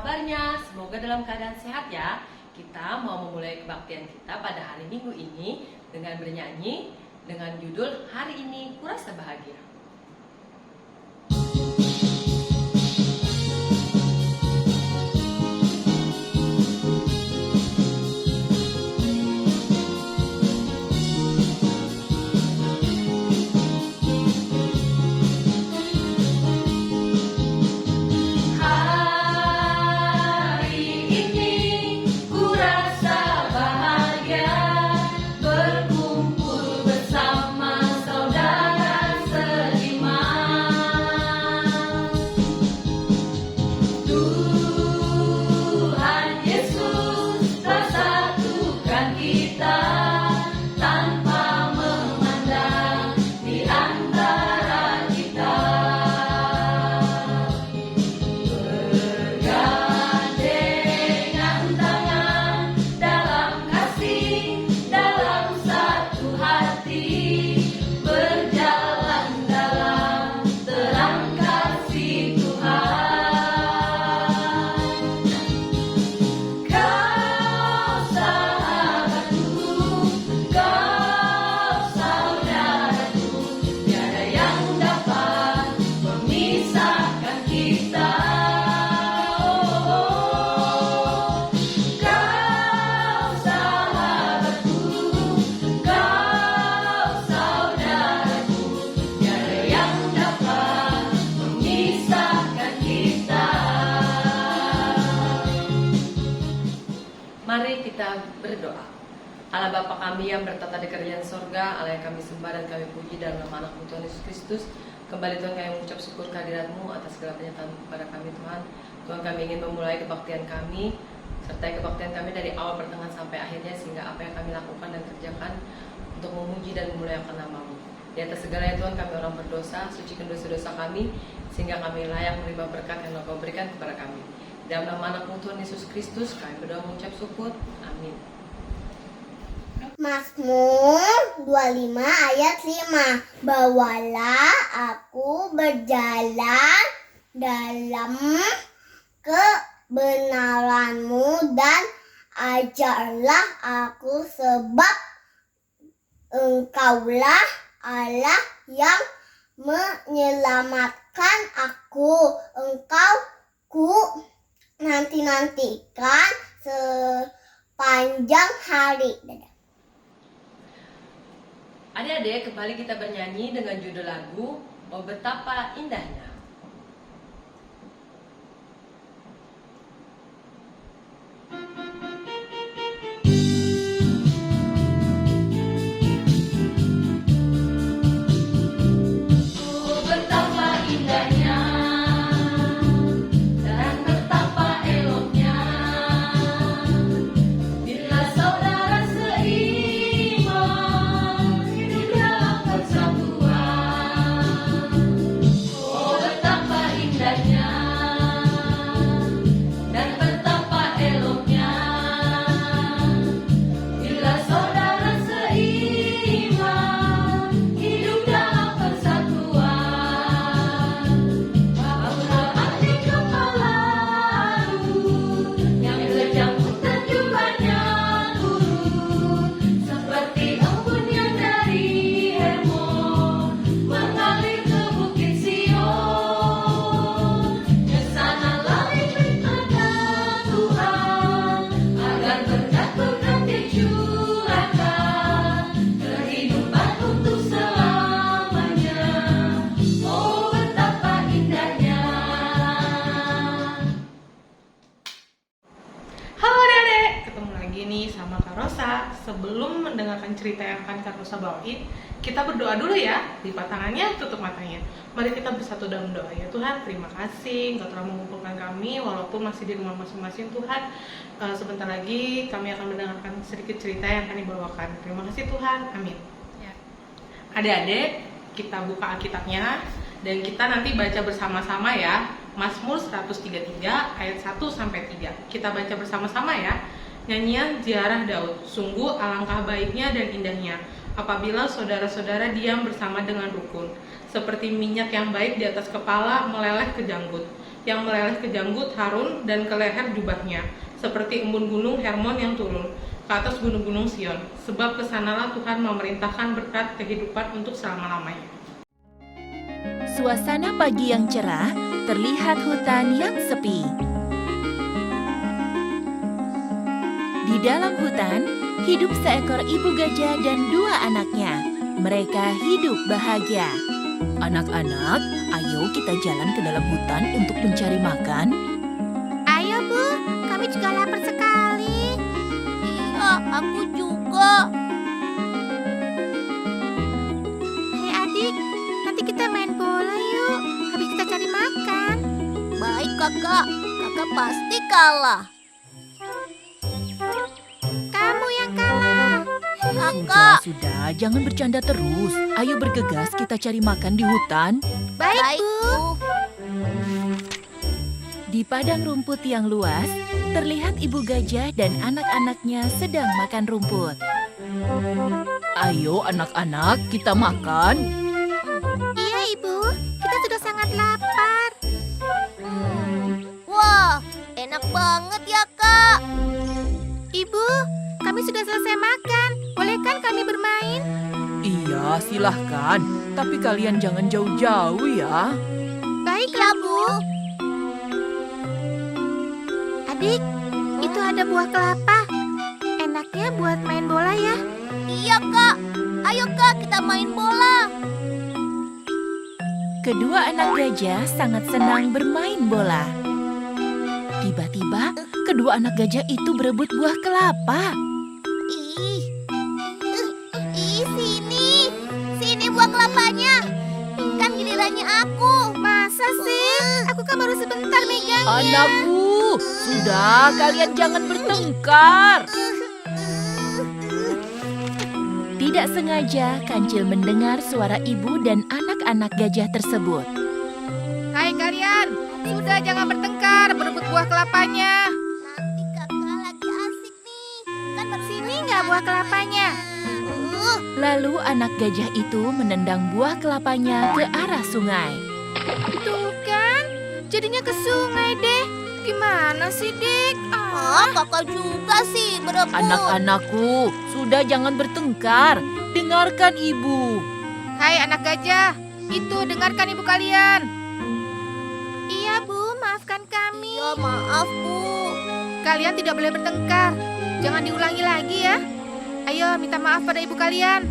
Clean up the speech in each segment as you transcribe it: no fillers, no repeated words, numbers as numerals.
kabarnya? Semoga dalam keadaan sehat ya. Kita mau memulai kebaktian kita pada hari Minggu ini dengan bernyanyi dengan judul Hari Ini Kurasa Bahagia. Mari kita berdoa. Allah Bapa kami yang bertata di kerajaan sorga, Allah yang kami sembah dan kami puji dalam nama anak Tuhan Yesus Kristus. Kembali Tuhan kami mengucap syukur kehadirat-Mu atas segala penyertaan kepada kami Tuhan. Tuhan kami ingin memulai kebaktian kami, sertai kebaktian kami dari awal pertengahan sampai akhirnya, sehingga apa yang kami lakukan dan kerjakan untuk memuji dan memuliakan nama-Mu. Di atas segalanya Tuhan, kami orang berdosa, sucikan dosa-dosa kami, sehingga kami layak menerima berkat yang Engkau berikan kepada kami. Dalam nama anak Tuhan Yesus Kristus, kami berdoa mengucap syukur. Amin. Mazmur 25 ayat 5. Bawalah aku berjalan dalam kebenaran-Mu dan ajarlah aku, sebab Engkaulah Allah yang menyelamatkan aku. Engkau ku nanti-nantikan sepanjang hari. Adik-adik, kembali kita bernyanyi dengan judul lagu Oh Betapa Indahnya. Sama Kak Rosa. Sebelum mendengarkan cerita yang akan Kak Rosa bawain, kita berdoa dulu ya. Lipat tangannya, tutup matanya. Mari kita bersatu dalam doa. Ya Tuhan, terima kasih Engkau telah mengumpulkan kami walaupun masih di rumah masing-masing Tuhan. Sebentar lagi kami akan mendengarkan sedikit cerita yang akan dibawakan. Terima kasih Tuhan, amin ya. Adik-adik, kita buka Alkitabnya dan kita nanti baca bersama-sama ya. Mazmur 133 ayat 1-3. Kita baca bersama-sama ya. Nyanyian Ziarah Daud. Sungguh alangkah baiknya dan indahnya apabila saudara-saudara diam bersama dengan rukun, seperti minyak yang baik di atas kepala meleleh ke janggut. yang meleleh ke janggut Harun dan ke leher jubahnya, seperti embun gunung Hermon yang turun ke atas gunung-gunung Sion, sebab kesanalah Tuhan memerintahkan berkat kehidupan untuk selama-lamanya. Suasana pagi yang cerah, terlihat hutan yang sepi. Di dalam hutan, hidup seekor ibu gajah dan 2 anaknya. Mereka hidup bahagia. Anak-anak, ayo kita jalan ke dalam hutan untuk mencari makan. Ayo Bu, kami juga lapar sekali. Iya, aku juga. Hai adik, nanti kita main bola yuk. Habis kita cari makan. Baik kakak, kakak pasti kalah. Kamu yang kalah. Kakak. Sudah, jangan bercanda terus. Ayo bergegas kita cari makan di hutan. Baik Bu. Di padang rumput yang luas, terlihat ibu gajah dan anak-anaknya sedang makan rumput. Ayo anak-anak, kita makan. Iya Ibu, kita sudah sangat lapar. Wah, enak banget ya Kak. Ibu, kami sudah selesai makan. Boleh kan kami bermain? Iya, silahkan. Tapi kalian jangan jauh-jauh ya. Baiklah Bu. Adik, itu ada buah kelapa. Enaknya buat main bola ya. Iya Kak, ayo Kak kita main bola. Kedua anak gajah sangat senang bermain bola. Tiba-tiba, kedua anak gajah itu berebut buah kelapa. Sini buah kelapanya. Kan gilirannya aku. Masa sih? Aku kan baru sebentar megangnya. Anakku, sudah kalian jangan bertengkar. Tidak sengaja, Kancil mendengar suara ibu dan anak-anak gajah tersebut. Hai kalian, sudah jangan bertengkar, berebut buah kelapanya. Nanti kakak lagi asik nih. Kan sini nggak buah kelapanya? Lalu anak gajah itu menendang buah kelapanya ke arah sungai. Tuh kan, jadinya ke sungai deh. Gimana sih, Dik? Kakak juga sih berebut. Anak-anakku, sudah jangan bertengkar. Dengarkan ibu. Hai anak gajah, itu dengarkan ibu kalian. Iya Bu, maafkan kami. Iya maaf Bu. Kalian tidak boleh bertengkar. Jangan diulangi lagi ya. Ayo minta maaf pada ibu kalian.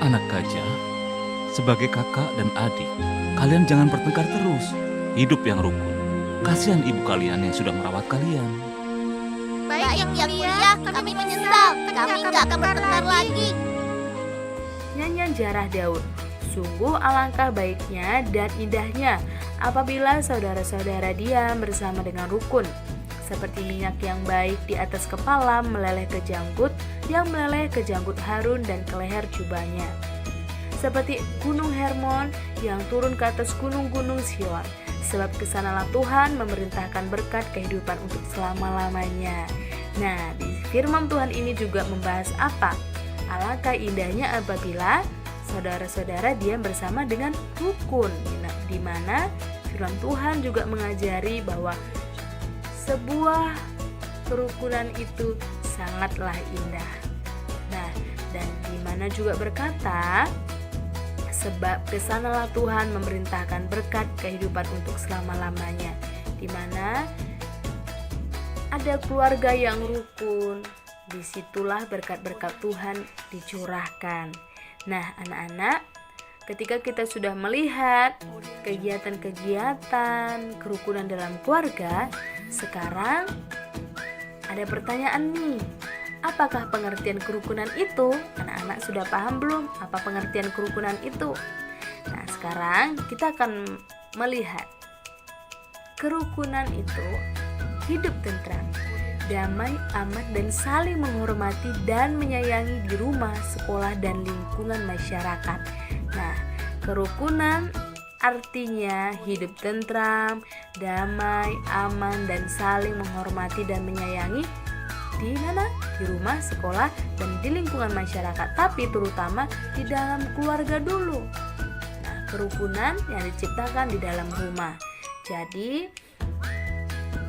Anak gajah, sebagai kakak dan adik, kalian jangan bertengkar terus. Hidup yang rukun. Kasihan ibu kalian yang sudah merawat kalian. Baik yang mulia, kami menyesal. Kami nggak akan bertengkar lagi. Nyanyian Jarah Daud. Sungguh alangkah baiknya dan indahnya apabila saudara-saudara diam bersama dengan rukun. Seperti minyak yang baik di atas kepala meleleh ke janggut, yang meleleh ke janggut Harun dan ke leher jubahnya. Seperti gunung Hermon yang turun ke atas gunung-gunung Sion. Sebab kesanalah Tuhan memerintahkan berkat kehidupan untuk selama-lamanya. Nah, di firman Tuhan ini juga membahas apa? Alangkah indahnya apabila saudara-saudara diam bersama dengan rukun. Nah, di mana firman Tuhan juga mengajari bahwa sebuah kerukunan itu sangatlah indah. Nah, dan di mana juga berkata, sebab kesanalah Tuhan memerintahkan berkat kehidupan untuk selama-lamanya. Di mana ada keluarga yang rukun, disitulah berkat-berkat Tuhan dicurahkan. Nah, anak-anak, ketika kita sudah melihat kegiatan-kegiatan kerukunan dalam keluarga, sekarang ada pertanyaan nih. Apakah pengertian kerukunan itu? Anak-anak sudah paham belum apa pengertian kerukunan itu? Nah, sekarang kita akan melihat kerukunan itu hidup tentram, damai, aman, dan saling menghormati dan menyayangi di rumah, sekolah, dan lingkungan masyarakat. Nah, kerukunan artinya hidup tentram, damai, aman, dan saling menghormati dan menyayangi di mana? Di rumah, sekolah, dan di lingkungan masyarakat. Tapi terutama di dalam keluarga dulu. Nah, kerukunan yang diciptakan di dalam rumah. Jadi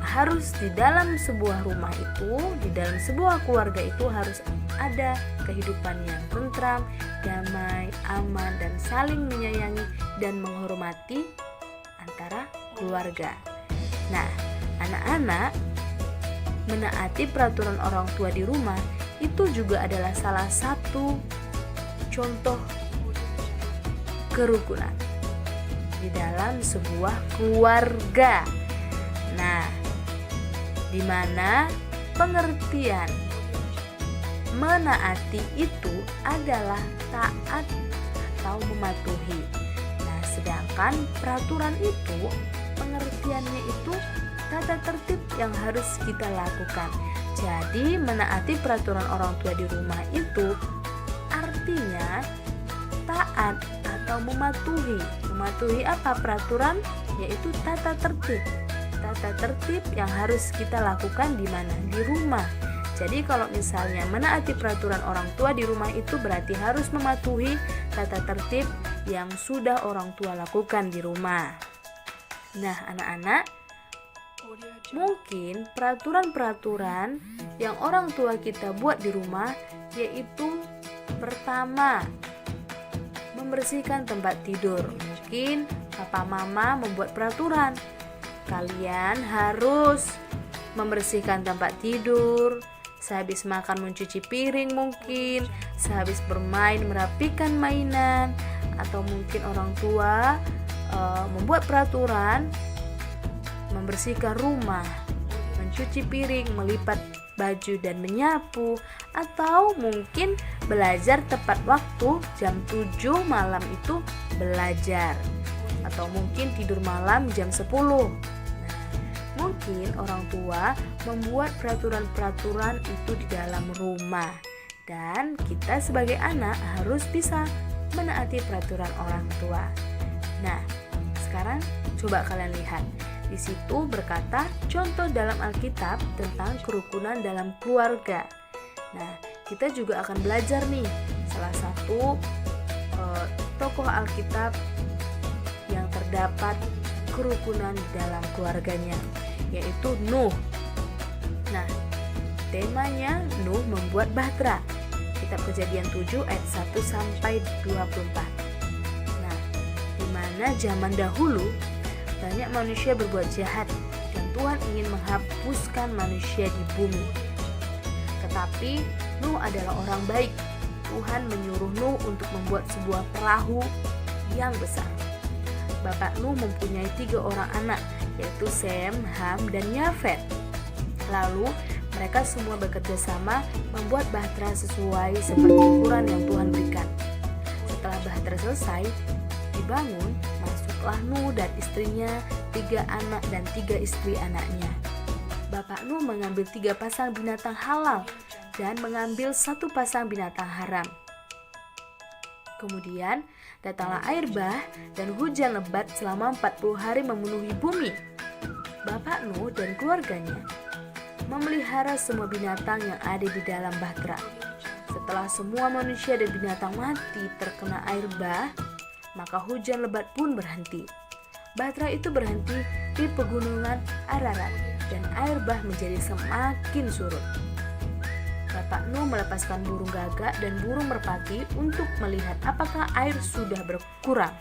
harus di dalam sebuah rumah itu, di dalam sebuah keluarga itu harus ada kehidupan yang tentram, damai, aman, dan saling menyayangi dan menghormati antara keluarga. Nah, anak-anak menaati peraturan orang tua di rumah itu juga adalah salah satu contoh kerukunan di dalam sebuah keluarga. Nah, di mana pengertian menaati itu adalah taat atau mematuhi. Nah, sedangkan peraturan itu pengertiannya itu tata tertib yang harus kita lakukan. Jadi menaati peraturan orang tua di rumah itu artinya taat atau mematuhi. Mematuhi apa peraturan? Yaitu tata tertib. Tata tertib yang harus kita lakukan di mana? Di rumah. Jadi kalau misalnya menaati peraturan orang tua di rumah itu berarti harus mematuhi tata tertib yang sudah orang tua lakukan di rumah. Nah, anak-anak, mungkin peraturan-peraturan yang orang tua kita buat di rumah yaitu pertama, membersihkan tempat tidur. Mungkin papa mama membuat peraturan, kalian harus membersihkan tempat tidur, sehabis makan mencuci piring, mungkin sehabis bermain merapikan mainan, atau mungkin orang tua membuat peraturan membersihkan rumah, mencuci piring, melipat baju dan menyapu, atau mungkin belajar tepat waktu jam 7 malam itu belajar, atau mungkin tidur malam jam 10. Mungkin orang tua membuat peraturan-peraturan itu di dalam rumah, dan kita sebagai anak harus bisa menaati peraturan orang tua. Nah, sekarang coba kalian lihat. Di situ berkata contoh dalam Alkitab tentang kerukunan dalam keluarga. Nah, kita juga akan belajar nih salah satu tokoh Alkitab yang terdapat kerukunan di dalam keluarganya, yaitu Nuh. Nah, temanya Nuh membuat bahtera. Kitab Kejadian 7 ayat 1 sampai 24. Nah, di mana zaman dahulu banyak manusia berbuat jahat dan Tuhan ingin menghapuskan manusia di bumi. Tetapi Nuh adalah orang baik. Tuhan menyuruh Nuh untuk membuat sebuah perahu yang besar. Bapak Nuh mempunyai 3 orang anak, yaitu Sem, Ham, dan Yafet. Lalu mereka semua bekerja sama membuat bahtera sesuai seperti ukuran yang Tuhan berikan. Setelah bahtera selesai dibangun, masuklah Nuh dan istrinya, 3 anak dan 3 istri anaknya. Bapak Nuh mengambil 3 pasang binatang halal dan mengambil 1 pasang binatang haram. Kemudian datanglah air bah dan hujan lebat selama 40 hari memenuhi bumi. Bapak Nuh dan keluarganya memelihara semua binatang yang ada di dalam bahtera. Setelah semua manusia dan binatang mati terkena air bah, maka hujan lebat pun berhenti. Bahtera itu berhenti di pegunungan Ararat dan air bah menjadi semakin surut. Bapak Nuh melepaskan burung gagak dan burung merpati untuk melihat apakah air sudah berkurang.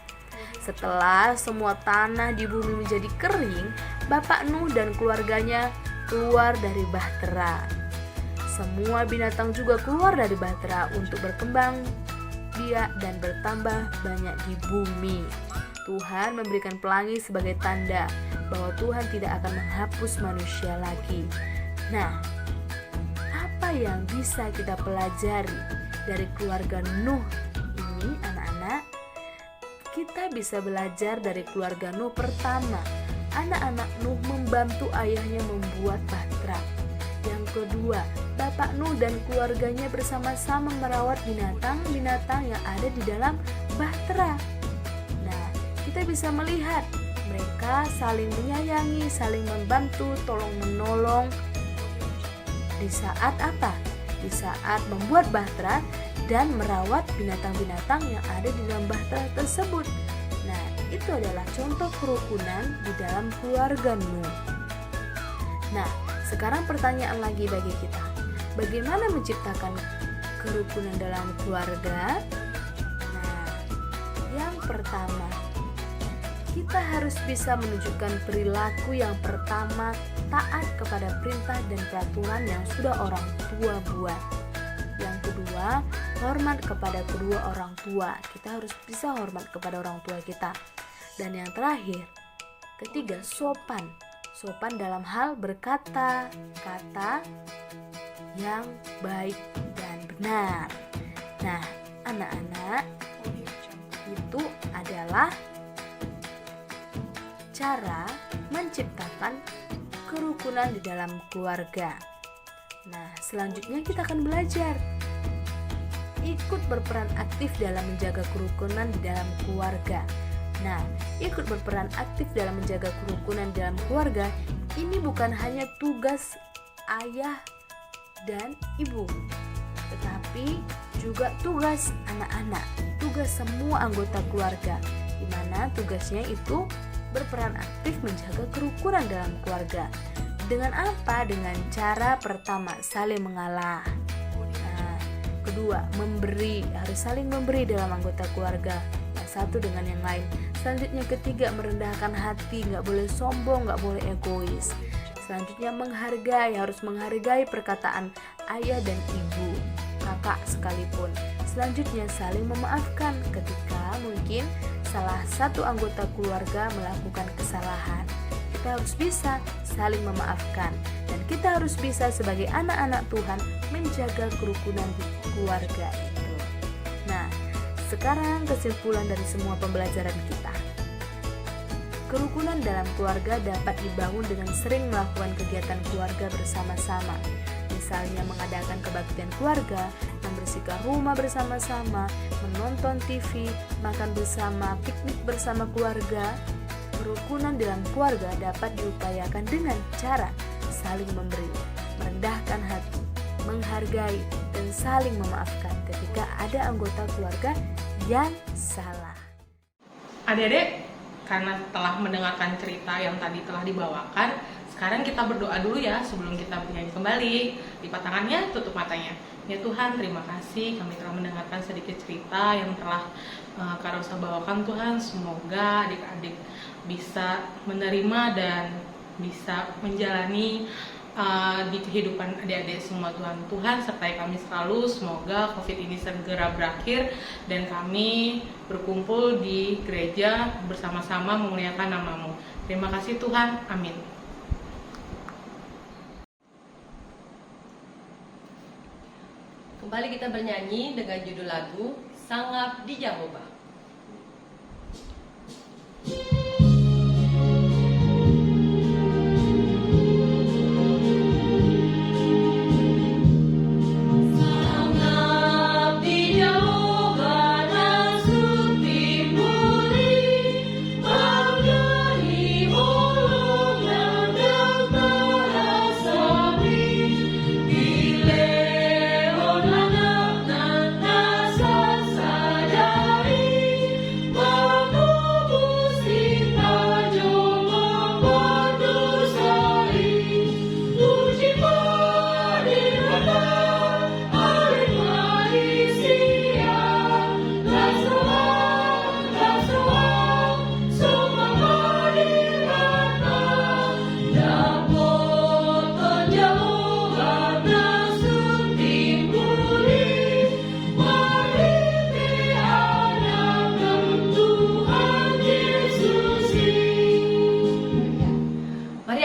Setelah semua tanah di bumi menjadi kering, Bapak Nuh dan keluarganya keluar dari bahtera. Semua binatang juga keluar dari bahtera untuk berkembang biak dan bertambah banyak di bumi. Tuhan memberikan pelangi sebagai tanda bahwa Tuhan tidak akan menghapus manusia lagi. Nah, apa yang bisa kita pelajari dari keluarga Nuh ini, anak-anak? Kita bisa belajar dari keluarga Nuh. Pertama, anak-anak Nuh membantu ayahnya membuat bahtera. Yang kedua, Bapak Nuh dan keluarganya bersama-sama merawat binatang-binatang yang ada di dalam bahtera. Nah, kita bisa melihat mereka saling menyayangi, saling membantu, tolong-menolong. Di saat apa? Di saat membuat bahtera dan merawat binatang-binatang yang ada di dalam bahtera tersebut. Nah, itu adalah contoh kerukunan di dalam keluarga Nuh. Nah, sekarang pertanyaan lagi bagi kita. Bagaimana menciptakan kerukunan dalam keluarga? Nah, yang pertama, kita harus bisa menunjukkan perilaku yang pertama, taat kepada perintah dan peraturan yang sudah orang tua buat. Yang kedua, hormat kepada kedua orang tua. Kita harus bisa hormat kepada orang tua kita. Dan yang terakhir, ketiga, sopan. Sopan dalam hal berkata kata yang baik dan benar. Nah, anak-anak, itu adalah cara menciptakan kerukunan di dalam keluarga. Nah, selanjutnya kita akan belajar ikut berperan aktif dalam menjaga kerukunan di dalam keluarga. Nah, ikut berperan aktif dalam menjaga kerukunan di dalam keluarga ini bukan hanya tugas ayah dan ibu, tetapi juga tugas anak-anak, tugas semua anggota keluarga, di mana tugasnya itu berperan aktif menjaga kerukunan dalam keluarga. Dengan apa? Dengan cara pertama, saling mengalah. Nah, kedua, memberi, harus saling memberi dalam anggota keluarga, yang satu dengan yang lain. Selanjutnya ketiga, merendahkan hati, nggak boleh sombong, nggak boleh egois. Selanjutnya menghargai, harus menghargai perkataan ayah dan ibu, kakak sekalipun. Selanjutnya saling memaafkan ketika mungkin salah satu anggota keluarga melakukan kesalahan. Kita harus bisa saling memaafkan, dan kita harus bisa sebagai anak-anak Tuhan menjaga kerukunan di keluarga itu. Nah, sekarang kesimpulan dari semua pembelajaran kita. Kerukunan dalam keluarga dapat dibangun dengan sering melakukan kegiatan keluarga bersama-sama. Misalnya mengadakan kebaktian keluarga, membersihkan rumah bersama-sama, menonton TV, makan bersama, piknik bersama keluarga. Kerukunan dalam keluarga dapat diupayakan dengan cara saling memberi, merendahkan hati, menghargai, dan saling memaafkan ketika ada anggota keluarga yang salah. Adik-adik, karena telah mendengarkan cerita yang tadi telah dibawakan, sekarang kita berdoa dulu ya sebelum kita bernyanyi kembali. Lipat tangannya, tutup matanya. Ya Tuhan, terima kasih kami telah mendengarkan sedikit cerita yang telah Kak Rosa bawakan. Tuhan, semoga adik-adik bisa menerima dan bisa menjalani di kehidupan adik-adik semua. Tuhan sertai kami selalu. Semoga COVID ini segera berakhir dan kami berkumpul di gereja bersama-sama memuliakan nama-Mu. Terima kasih Tuhan, amin. Kembali kita bernyanyi dengan judul lagu Sangat di Jehovah.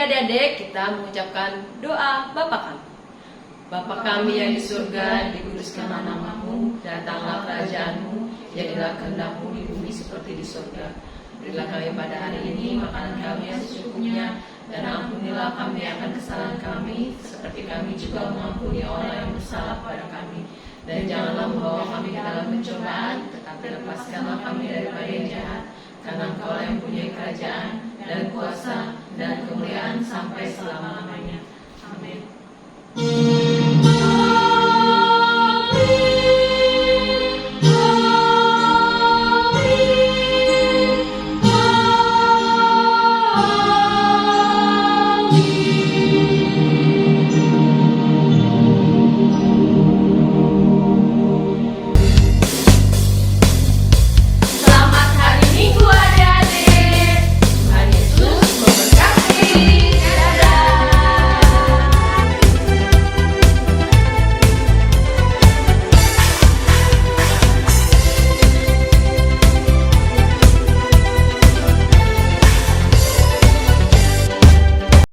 Adik-adik, kita mengucapkan doa Bapa kami. Bapa kami yang di surga, dikuduskanlah nama-Mu, datanglah kerajaan-Mu, jadilah kehendak-Mu di bumi seperti di surga. Berilah kami pada hari ini makanan kami yang secukupnya, dan ampunilah kami akan kesalahan kami, seperti kami juga mengampuni orang yang bersalah pada kami. Dan janganlah membawa kami ke dalam pencobaan, tetapi lepaskanlah kami daripada yang jahat, karena Engkau yang punya kerajaan dan kuasa dan kemuliaan sampai selama-lamanya.